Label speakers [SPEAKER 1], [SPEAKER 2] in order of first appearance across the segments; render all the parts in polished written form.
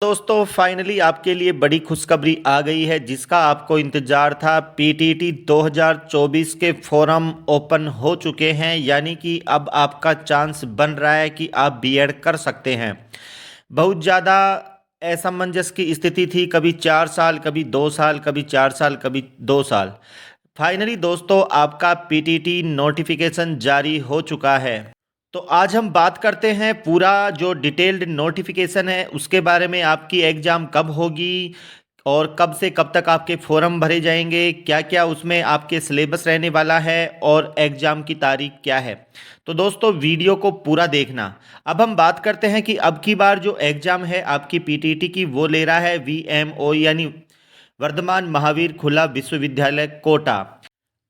[SPEAKER 1] दोस्तों फाइनली आपके लिए बड़ी खुशखबरी आ गई है जिसका आपको इंतजार था। पीटीटी 2024 के फॉर्म ओपन हो चुके हैं, यानी कि अब आपका चांस बन रहा है कि आप बीएड कर सकते हैं। बहुत ज़्यादा असमंजस की स्थिति थी, कभी 4 साल, कभी 2 साल, कभी 4 साल, कभी 2 साल। फाइनली दोस्तों आपका पीटीटी नोटिफिकेशन जारी हो चुका है। तो आज हम बात करते हैं पूरा जो डिटेल्ड नोटिफिकेशन है उसके बारे में, आपकी एग्ज़ाम कब होगी और कब से कब तक आपके फॉर्म भरे जाएंगे, क्या क्या उसमें आपके सिलेबस रहने वाला है और एग्ज़ाम की तारीख क्या है। तो दोस्तों वीडियो को पूरा देखना। अब हम बात करते हैं कि अब की बार जो एग्ज़ाम है आपकी पीटीटी की वो ले रहा है वीएमओ यानी वर्धमान महावीर खुला विश्वविद्यालय कोटा।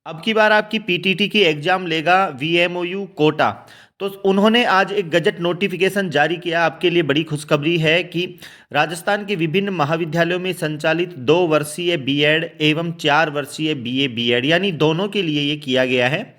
[SPEAKER 1] अब की बार आपकी पीटीटी की एग्जाम लेगा वीएमओयू कोटा। तो उन्होंने आज एक गजट नोटिफिकेशन जारी किया। आपके लिए बड़ी खुशखबरी है कि राजस्थान के विभिन्न महाविद्यालयों में संचालित 2 वर्षीय बीएड एवं 4 वर्षीय बीए बीएड यानी दोनों के लिए ये किया गया है।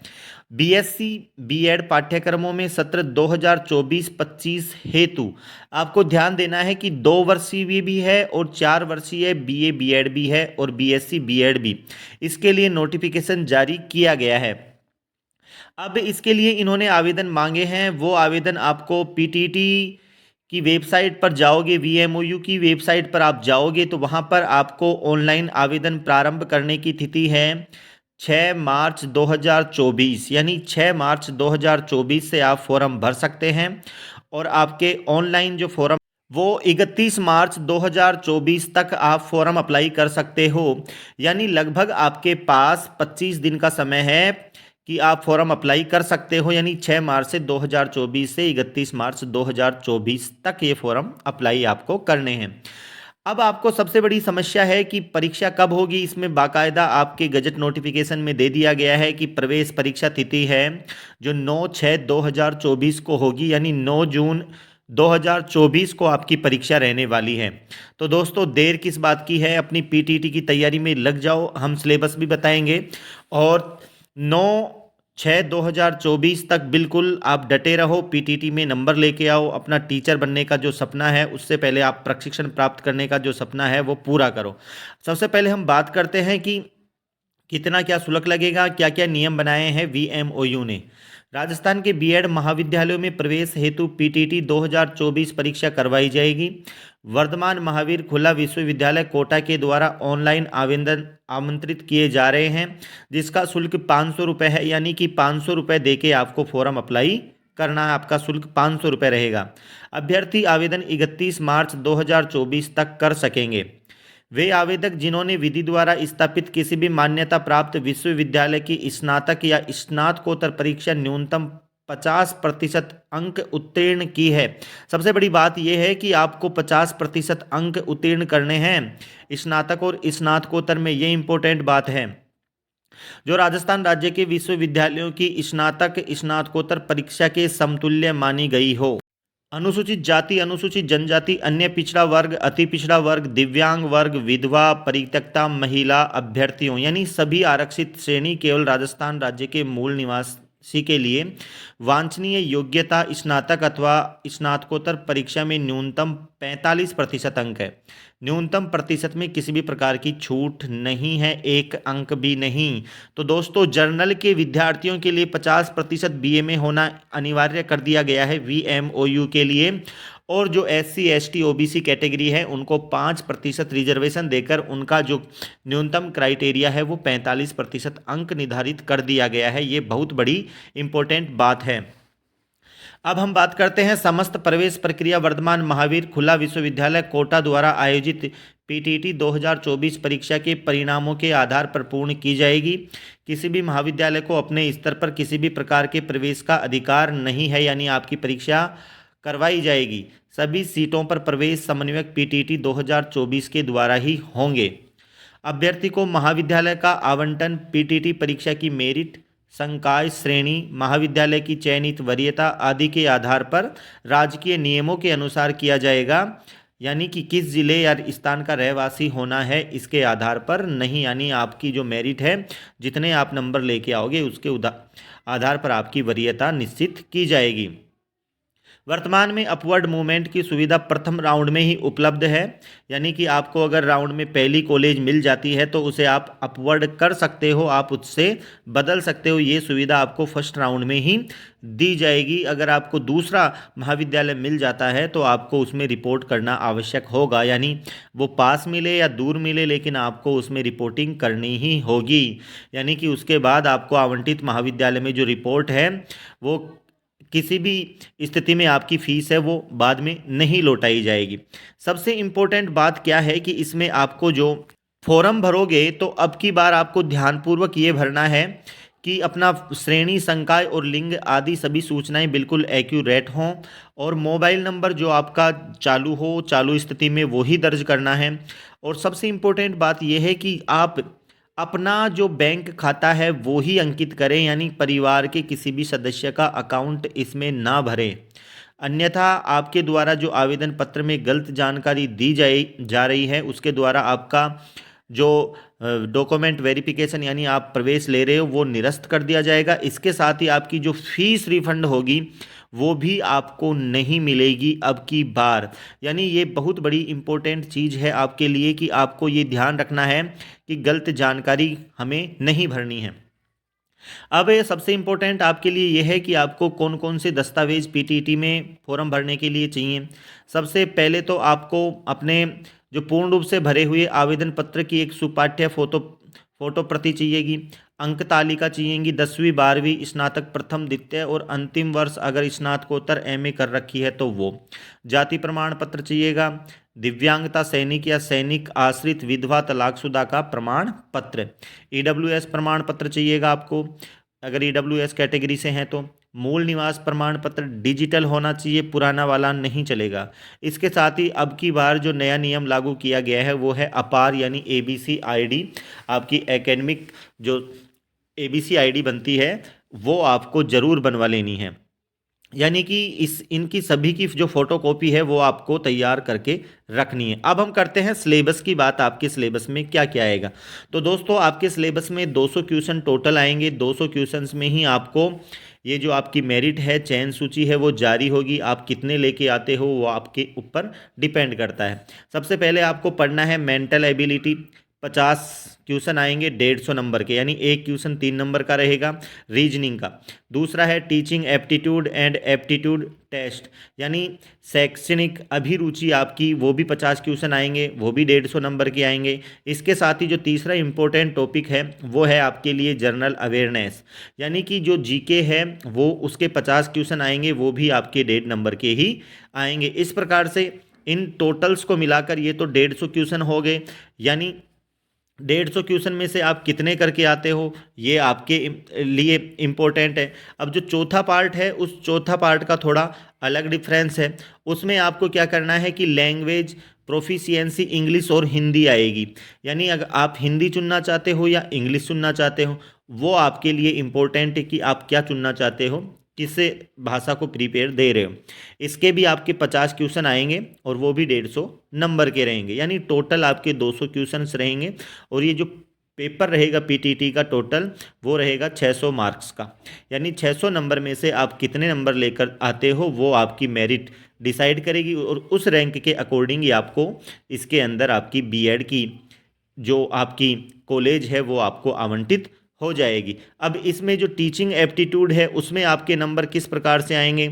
[SPEAKER 1] बीएससी बीएड पाठ्यक्रमों में सत्र 2024-25 हेतु आपको ध्यान देना है कि 2 वर्षीय भी है और 4 वर्षीय बीए बीएड भी है और बीएससी बीएड भी, इसके लिए नोटिफिकेशन जारी किया गया है। अब इसके लिए इन्होंने आवेदन मांगे हैं। वो आवेदन आपको पीटीटी की वेबसाइट पर जाओगे, वीएमओयू की वेबसाइट पर आप जाओगे तो वहाँ पर आपको ऑनलाइन आवेदन प्रारंभ करने की तिथि है 6 मार्च 2024, यानी 6 मार्च 2024 से आप फॉर्म भर सकते हैं। और आपके ऑनलाइन जो फॉर्म वो 31 मार्च 2024 तक आप फॉर्म अप्लाई कर सकते हो, यानी लगभग आपके पास 25 दिन का समय है कि आप फॉर्म अप्लाई कर सकते हो। यानी 6 मार्च से 2024 से 31 मार्च 2024 तक ये फॉर्म अप्लाई आपको करने हैं। अब आपको सबसे बड़ी समस्या है कि परीक्षा कब होगी। इसमें बाकायदा आपके गजट नोटिफिकेशन में दे दिया गया है कि प्रवेश परीक्षा तिथि है जो 9/6/2024 को होगी, यानी 9 जून 2024 को आपकी परीक्षा रहने वाली है। तो दोस्तों देर किस बात की है, अपनी पीटीटी की तैयारी में लग जाओ। हम सिलेबस भी बताएंगे और 9/6/2024 तक बिल्कुल आप डटे रहो, पीटीटी में नंबर लेके आओ। अपना टीचर बनने का जो सपना है, उससे पहले आप प्रशिक्षण प्राप्त करने का जो सपना है वो पूरा करो। सबसे पहले हम बात करते हैं कि कितना क्या शुल्क लगेगा, क्या क्या नियम बनाए हैं वीएमओयू ने। राजस्थान के बीएड महाविद्यालयों में प्रवेश हेतु पीटीटी 2024 परीक्षा करवाई जाएगी। वर्धमान महावीर खुला विश्वविद्यालय कोटा के द्वारा ऑनलाइन आवेदन आमंत्रित किए जा रहे हैं, जिसका शुल्क 500 रुपये है, यानी कि 500 रुपये दे के आपको फॉर्म अप्लाई करना है। आपका शुल्क 500 रुपये रहेगा। अभ्यर्थी आवेदन 31 मार्च 2024 तक कर सकेंगे। वे आवेदक जिन्होंने विधि द्वारा स्थापित किसी भी मान्यता प्राप्त विश्वविद्यालय की स्नातक या स्नातकोत्तर परीक्षा न्यूनतम 50% अंक उत्तीर्ण की है। सबसे बड़ी बात यह है कि आपको 50% अंक उत्तीर्ण करने हैं स्नातक और स्नातकोत्तर में। ये इंपॉर्टेंट बात है जो राजस्थान राज्य के विश्वविद्यालयों की स्नातक स्नातकोत्तर परीक्षा के समतुल्य मानी गई हो। अनुसूचित जाति, अनुसूचित जनजाति, अन्य पिछड़ा वर्ग, अति पिछड़ा वर्ग, दिव्यांग वर्ग, विधवा, परित्यक्ता महिला अभ्यर्थियों यानी सभी आरक्षित श्रेणी केवल राजस्थान राज्य के मूल निवासी के लिए वांछनीय योग्यता स्नातक अथवा स्नातकोत्तर परीक्षा में न्यूनतम 45% अंक है। न्यूनतम प्रतिशत में किसी भी प्रकार की छूट नहीं है, 1 अंक भी नहीं। तो दोस्तों जर्नल के विद्यार्थियों के लिए 50% बीए में होना अनिवार्य कर दिया गया है वीएमओयू के लिए। और जो एससी एसटी ओबीसी कैटेगरी है उनको 5% रिजर्वेशन देकर उनका जो न्यूनतम क्राइटेरिया है वो 45% अंक निर्धारित कर दिया गया है। ये बहुत बड़ी इंपॉर्टेंट बात है। अब हम बात करते हैं समस्त प्रवेश प्रक्रिया वर्धमान महावीर खुला विश्वविद्यालय कोटा द्वारा आयोजित पीटीटी 2024 परीक्षा के परिणामों के आधार पर पूर्ण की जाएगी। किसी भी महाविद्यालय को अपने स्तर पर किसी भी प्रकार के प्रवेश का अधिकार नहीं है, यानी आपकी परीक्षा करवाई जाएगी। सभी सीटों पर प्रवेश समन्वयक पीटीटी 2024 के द्वारा ही होंगे। अभ्यर्थी को महाविद्यालय का आवंटन पीटीटी परीक्षा की मेरिट, संकाय श्रेणी, महाविद्यालय की चयनित वरीयता आदि के आधार पर राजकीय नियमों के अनुसार किया जाएगा, यानी कि किस जिले या स्थान का रहवासी होना है इसके आधार पर नहीं। यानी आपकी जो मेरिट है, जितने आप नंबर लेके आओगे उसके आधार पर आपकी वरीयता निश्चित की जाएगी। वर्तमान में अपवर्ड मूवमेंट की सुविधा प्रथम राउंड में ही उपलब्ध है, यानी कि आपको अगर राउंड में पहली कॉलेज मिल जाती है तो उसे आप अपवर्ड कर सकते हो, आप उससे बदल सकते हो। ये सुविधा आपको फर्स्ट राउंड में ही दी जाएगी। अगर आपको दूसरा महाविद्यालय मिल जाता है तो आपको उसमें रिपोर्ट करना आवश्यक होगा, यानी वो पास मिले या दूर मिले लेकिन आपको उसमें रिपोर्टिंग करनी ही होगी। यानी कि उसके बाद आपको आवंटित महाविद्यालय में जो रिपोर्ट है वो किसी भी स्थिति में आपकी फीस है वो बाद में नहीं लौटाई जाएगी। सबसे इम्पोर्टेंट बात क्या है कि इसमें आपको जो फॉर्म भरोगे तो अब की बार आपको ध्यानपूर्वक ये भरना है कि अपना श्रेणी, संकाय और लिंग आदि सभी सूचनाएं बिल्कुल एक्यूरेट हों, और मोबाइल नंबर जो आपका चालू हो, चालू स्थिति में वो ही दर्ज करना है। और सबसे इम्पोर्टेंट बात यह है कि आप अपना जो बैंक खाता है वो ही अंकित करें, यानी परिवार के किसी भी सदस्य का अकाउंट इसमें ना भरें। अन्यथा आपके द्वारा जो आवेदन पत्र में गलत जानकारी दी जा रही है उसके द्वारा आपका जो डॉक्यूमेंट वेरिफिकेशन यानी आप प्रवेश ले रहे हो वो निरस्त कर दिया जाएगा। इसके साथ ही आपकी जो फीस रिफंड होगी वो भी आपको नहीं मिलेगी अब की बार। यानी ये बहुत बड़ी इम्पोर्टेंट चीज़ है आपके लिए कि आपको ये ध्यान रखना है कि गलत जानकारी हमें नहीं भरनी है। अब ये सबसे इम्पोर्टेंट आपके लिए ये है कि आपको कौन कौन से दस्तावेज पीटीटी में फॉर्म भरने के लिए चाहिए। सबसे पहले तो आपको अपने जो पूर्ण रूप से भरे हुए आवेदन पत्र की एक सुपाठ्य फोटो प्रति चाहिएगी। अंक तालिका चाहिएगी 10वीं 12वीं, स्नातक प्रथम द्वितीय और अंतिम वर्ष अगर स्नातकोत्तर एमए कर रखी है तो वो। जाति प्रमाण पत्र चाहिएगा। दिव्यांगता, सैनिक या सैनिक आश्रित, विधवा, तलाकशुदा का प्रमाण पत्र। ईडब्ल्यूएस प्रमाण पत्र चाहिएगा आपको अगर ईडब्ल्यूएस कैटेगरी से हैं तो। मूल निवास प्रमाण पत्र डिजिटल होना चाहिए, पुराना वाला नहीं चलेगा। इसके साथ ही अब की बार जो नया नियम लागू किया गया है वो है अपार यानी एबीसी आईडी। आपकी एकेडमिक जो एबीसी आईडी बनती है वो आपको ज़रूर बनवा लेनी है, यानी कि इनकी सभी की जो फोटोकॉपी है वो आपको तैयार करके रखनी है। अब हम करते हैं सिलेबस की बात। आपके सिलेबस में क्या क्या आएगा। तो दोस्तों आपके सिलेबस में 200 क्वेश्चन टोटल आएंगे। 200 क्वेश्चंस में ही आपको ये जो आपकी मेरिट है, चयन सूची है वो जारी होगी। आप कितने लेके आते हो वो आपके ऊपर डिपेंड करता है। सबसे पहले आपको पढ़ना है मेंटल एबिलिटी। 50 क्वेश्चन आएंगे 150 नंबर के, यानी एक क्वेश्चन 3 नंबर का रहेगा रीजनिंग का। दूसरा है teaching aptitude and aptitude test, यानी शैक्षणिक अभिरुचि आपकी, वो भी 50 क्वेश्चन आएंगे, वो भी 150 नंबर के आएंगे। इसके साथ ही जो तीसरा इंपॉर्टेंट टॉपिक है वो है आपके लिए जनरल अवेयरनेस, यानी कि जो जीके है वो उसके 50 क्वेश्चन आएंगे, वो भी आपके 1.5 नंबर के ही आएंगे। इस प्रकार से इन टोटल्स को मिलाकर ये तो 150 क्वेश्चन हो गए, यानी 150 क्वेश्चन में से आप कितने करके आते हो ये आपके लिए इम्पोर्टेंट है। अब जो चौथा पार्ट है उस चौथा पार्ट का थोड़ा अलग डिफरेंस है। उसमें आपको क्या करना है कि लैंग्वेज प्रोफिशिएंसी इंग्लिश और हिंदी आएगी, यानी अगर आप हिंदी चुनना चाहते हो या इंग्लिश चुनना चाहते हो वो आपके लिए इम्पोर्टेंट है कि आप क्या चुनना चाहते हो, किस भाषा को प्रिपेयर दे रहे हो। इसके भी आपके 50 क्वेश्चन आएंगे और वो भी 150 नंबर के रहेंगे, यानी टोटल आपके 200 क्वेश्चंस रहेंगे। और ये जो पेपर रहेगा पीटीटी का टोटल वो रहेगा 600 मार्क्स का, यानी 600 नंबर में से आप कितने नंबर लेकर आते हो वो आपकी मेरिट डिसाइड करेगी, और उस रैंक के अकॉर्डिंग ही आपको इसके अंदर आपकी बीएड की जो आपकी कॉलेज है वो आपको आवंटित हो जाएगी। अब इसमें जो टीचिंग एप्टीट्यूड है उसमें आपके नंबर किस प्रकार से आएंगे।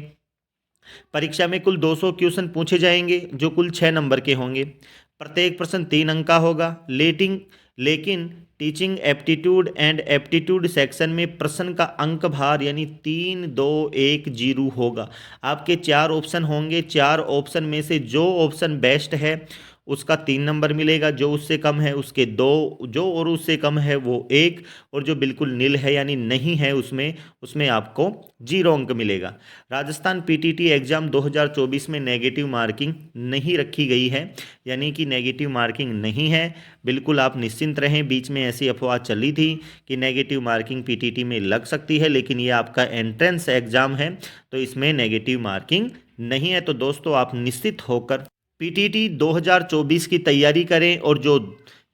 [SPEAKER 1] परीक्षा में कुल 200 क्वेश्चन पूछे जाएंगे जो कुल 6 नंबर के होंगे। प्रत्येक प्रश्न 3 अंक का होगा। लेकिन teaching aptitude and aptitude section में प्रश्न का अंक भार यानी 3, 2, 1, 0 होगा। आपके 4 ऑप्शन होंगे, 4 ऑप्शन में से जो ऑप्शन बेस्ट है उसका 3 नंबर मिलेगा, जो उससे कम है उसके 2, जो और उससे कम है वो 1, और जो बिल्कुल नील है यानी नहीं है उसमें आपको 0 अंक मिलेगा। राजस्थान पीटीटी एग्जाम 2024 में नेगेटिव मार्किंग नहीं रखी गई है, यानी कि नेगेटिव मार्किंग नहीं है। बिल्कुल आप निश्चिंत रहें। बीच में ऐसी अफवाह चली थी कि नेगेटिव मार्किंग पीटीटी में लग सकती है, लेकिन ये आपका एंट्रेंस एग्जाम है तो इसमें नेगेटिव मार्किंग नहीं है। तो दोस्तों आप निश्चित होकर पीटीटी 2024 की तैयारी करें, और जो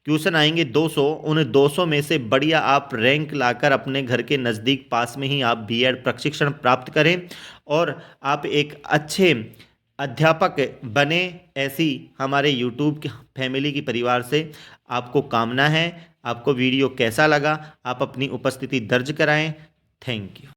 [SPEAKER 1] क्वेश्चन आएंगे 200, उन 200 में से बढ़िया आप रैंक लाकर अपने घर के नज़दीक पास में ही आप बीएड प्रशिक्षण प्राप्त करें और आप एक अच्छे अध्यापक बने, ऐसी हमारे यूट्यूब की फैमिली की परिवार से आपको कामना है। आपको वीडियो कैसा लगा, आप अपनी उपस्थिति दर्ज कराएं। Thank you.